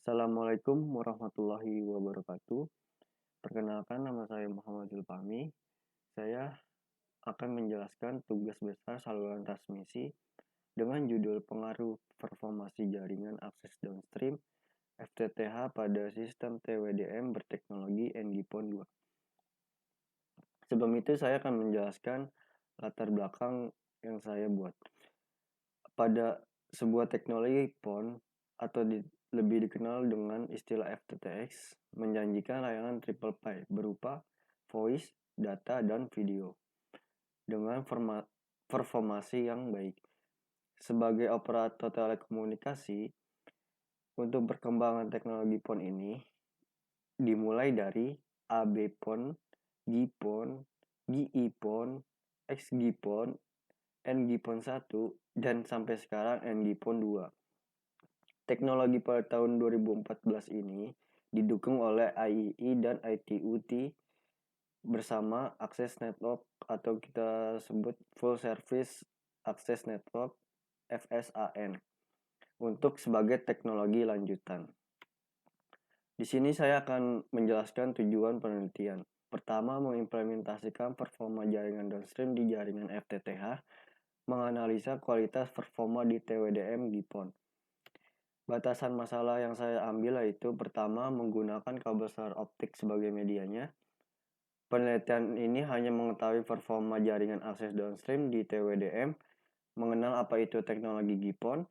Assalamualaikum warahmatullahi wabarakatuh. Perkenalkan, nama saya Muhammad Zulfahmi. Saya akan menjelaskan tugas besar saluran transmisi dengan judul Pengaruh Performasi Jaringan Akses Downstream FTTH pada sistem TWDM berteknologi NG-PON 2. Sebelum itu saya akan menjelaskan latar belakang yang saya buat. Pada sebuah teknologi PON atau lebih dikenal dengan istilah FTTX, menjanjikan layanan triple play berupa voice, data, dan video dengan performasi yang baik. Sebagai operator telekomunikasi, untuk perkembangan teknologi PON ini dimulai dari AB PON, GPON, GI-PON, XG-PON, NG-PON 1, dan sampai sekarang NG-PON 2. Teknologi pada tahun 2014 ini didukung oleh IEE dan ITU-T bersama Access Network atau kita sebut Full Service Access Network FSAN untuk sebagai teknologi lanjutan. Di sini saya akan menjelaskan tujuan penelitian. Pertama, mengimplementasikan performa jaringan downstream di jaringan FTTH, menganalisa kualitas performa di TWDM GPON. Batasan masalah yang saya ambil yaitu pertama, menggunakan kabel senar optik sebagai medianya. Penelitian ini hanya mengetahui performa jaringan akses downstream di TWDM, mengenal apa itu teknologi GPON,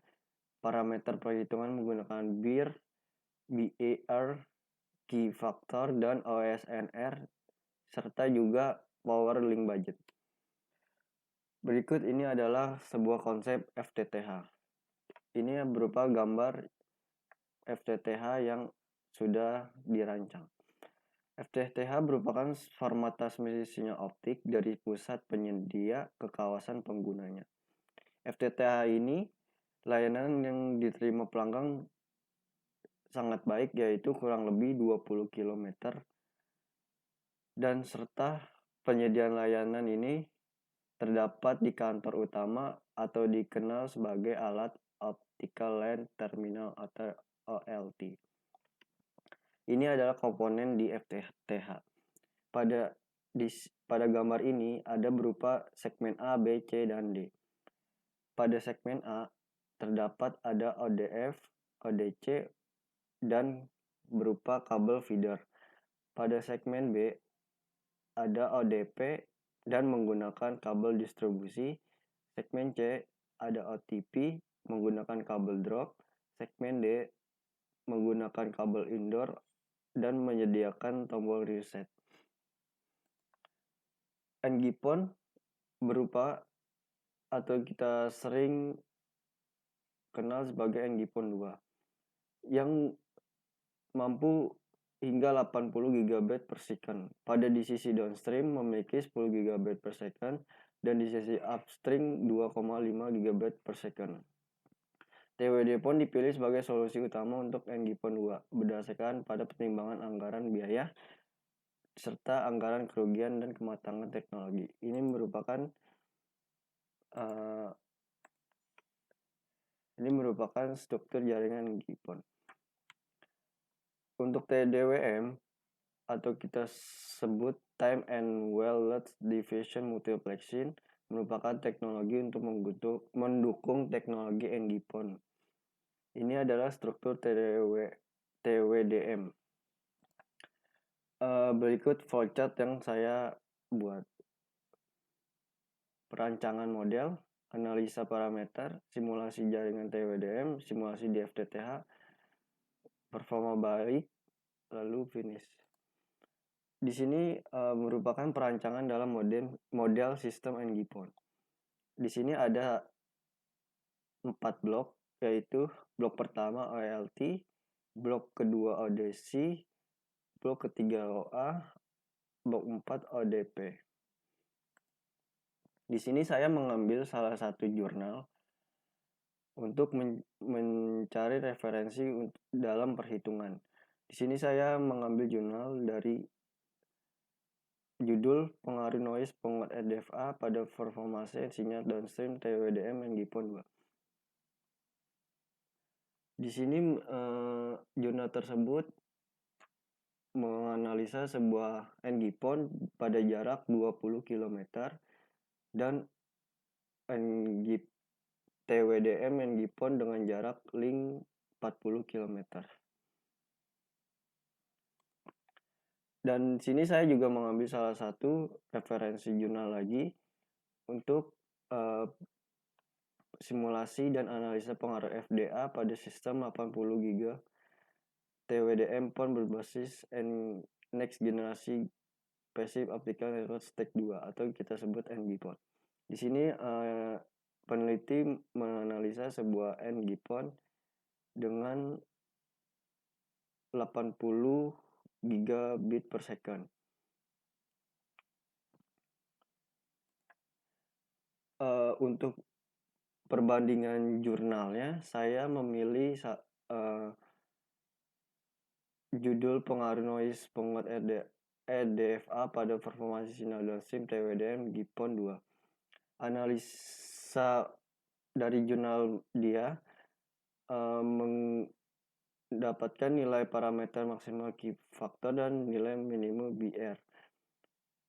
parameter perhitungan menggunakan BAR, key factor, dan OSNR, serta juga power link budget. Berikut ini adalah sebuah konsep FTTH. Ini berupa gambar FTTH yang sudah dirancang. FTTH merupakan format transmisi sinyal optik dari pusat penyedia ke kawasan penggunanya. FTTH ini layanan yang diterima pelanggan sangat baik, yaitu kurang lebih 20 km, dan serta penyediaan layanan ini terdapat di kantor utama atau dikenal sebagai alat optical line terminal atau OLT. Ini adalah komponen di FTTH. Pada gambar ini ada berupa segmen A, B, C, dan D. Pada segmen A terdapat ada ODF, ODC, dan berupa kabel feeder. Pada segmen B ada ODP dan menggunakan kabel distribusi. Segmen C ada OTP menggunakan kabel drop. Segmen D menggunakan kabel indoor dan menyediakan tombol reset. NG-PON berupa atau kita sering kenal sebagai NG-PON 2 yang mampu hingga 80 GB per second. Pada di sisi downstream memiliki 10 GB per second dan di sisi upstream 2,5 GB per second. TWD-PON dipilih sebagai solusi utama untuk NG-PON 2 berdasarkan pada pertimbangan anggaran biaya serta anggaran kerugian dan kematangan teknologi. Ini merupakan struktur jaringan NG-PON. Untuk TDWM atau kita sebut Time and Wireless Division Multiplexing merupakan teknologi untuk mendukung teknologi NG-PON. Ini adalah struktur TWDM. Berikut flowchart yang saya buat. Perancangan model, analisa parameter, simulasi jaringan TWDM, simulasi di FTTH, performa baik, lalu finish. Di sini merupakan perancangan dalam model sistem NG-PON. Di sini ada 4 blok, yaitu blok pertama OLT, blok kedua ODC, blok ketiga OA, blok 4 ODP. Di sini saya mengambil salah satu jurnal untuk mencari referensi dalam perhitungan. Di sini saya mengambil jurnal dari judul Pengaruh Noise Penguat RDFA pada Performance Sinyal Downstream TWDM NG-PON 2. Di sini jurnal tersebut menganalisa sebuah NG-PON pada jarak 20 km dan NG TWDM NG-PON dengan jarak link 40 km. Dan sini saya juga mengambil salah satu referensi jurnal lagi untuk simulasi dan analisa pengaruh FDA pada sistem 80 GB TWDM PON berbasis Next Generasi Passive Optical Network Stack 2 atau kita sebut NG-PON. Di sini peneliti menganalisa sebuah NG-PON dengan 80 gigabit per second. Untuk perbandingan jurnalnya, saya memilih judul pengaruh noise penguat EDFA pada performasi sinyal downstream TWDM GPON 2. Analisa dari jurnal dia mendapatkan nilai parameter maksimal key factor dan nilai minimum BR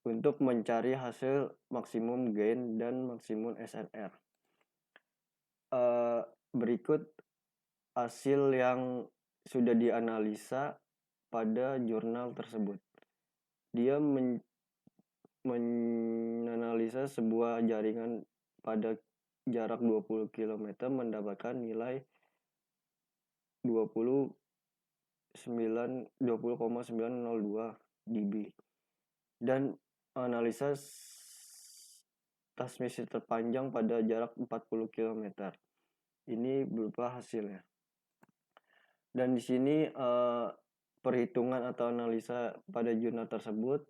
untuk mencari hasil maksimum gain dan maksimum SNR. Berikut hasil yang sudah dianalisa pada jurnal tersebut. Dia menganalisa sebuah jaringan pada jarak 20 km mendapatkan nilai 20,902 dB dan analisa transmisi terpanjang pada jarak 40 km. Ini berupa hasilnya. Dan di sini perhitungan atau analisa pada jurnal tersebut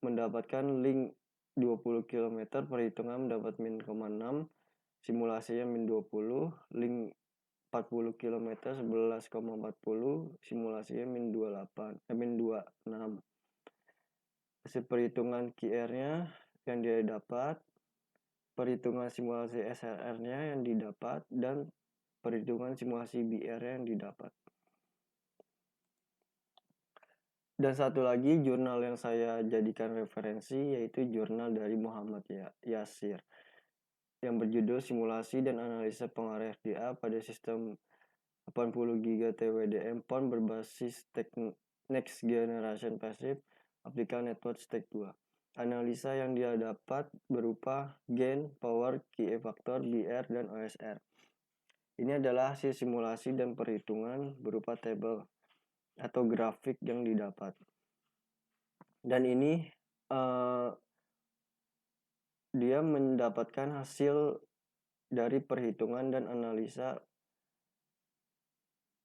mendapatkan link 20 km, perhitungan mendapat min 0,6, simulasinya min 20, link 40 km 11,40, simulasinya min 26. Hasil perhitungan QR-nya yang dia dapat, perhitungan simulasi SRR-nya yang didapat, dan perhitungan simulasi BR-nya yang didapat. Dan satu lagi jurnal yang saya jadikan referensi yaitu jurnal dari Muhammad Yasir yang berjudul Simulasi dan Analisa Pengaruh FDA pada Sistem 80 GB TWDM PON berbasis Next Generation Passive Optical Network Stack 2. Analisa yang dia dapat berupa gain, power, key factor, BR, dan OSR. Ini adalah hasil simulasi dan perhitungan berupa tabel atau grafik yang didapat. Dan ini dia mendapatkan hasil dari perhitungan dan analisa,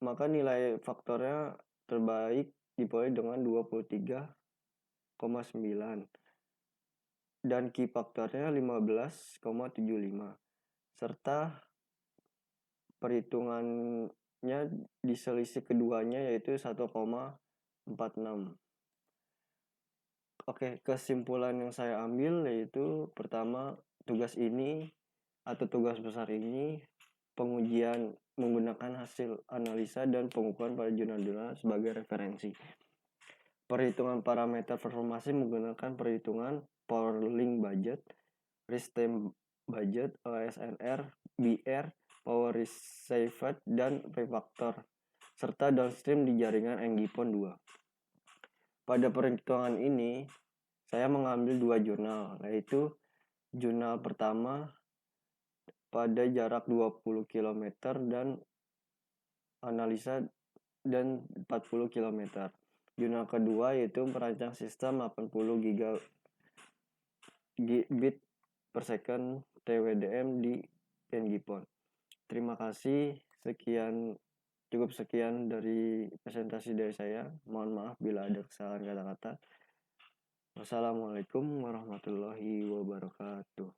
maka nilai faktornya terbaik diperoleh dengan 23,9 dan key faktornya 15,75 serta perhitungannya diselisih keduanya yaitu 1,46. Oke, kesimpulan yang saya ambil yaitu pertama, tugas ini atau tugas besar ini pengujian menggunakan hasil analisa dan pengukuran pada jurnal-jurnal sebagai referensi. Perhitungan parameter performasi menggunakan perhitungan power link budget, risk time budget, OSNR, BR, power received, dan P-factor, serta downstream di jaringan NG-PON 2. Pada perhitungan ini, saya mengambil dua jurnal, yaitu jurnal pertama pada jarak 20 km dan analisa dan 40 km. Jurnal kedua yaitu perancang sistem 80 gigabit per second TWDM di NG-PON. Terima kasih, cukup sekian dari presentasi dari saya. Mohon maaf bila ada kesalahan kata-kata. Wassalamualaikum warahmatullahi wabarakatuh.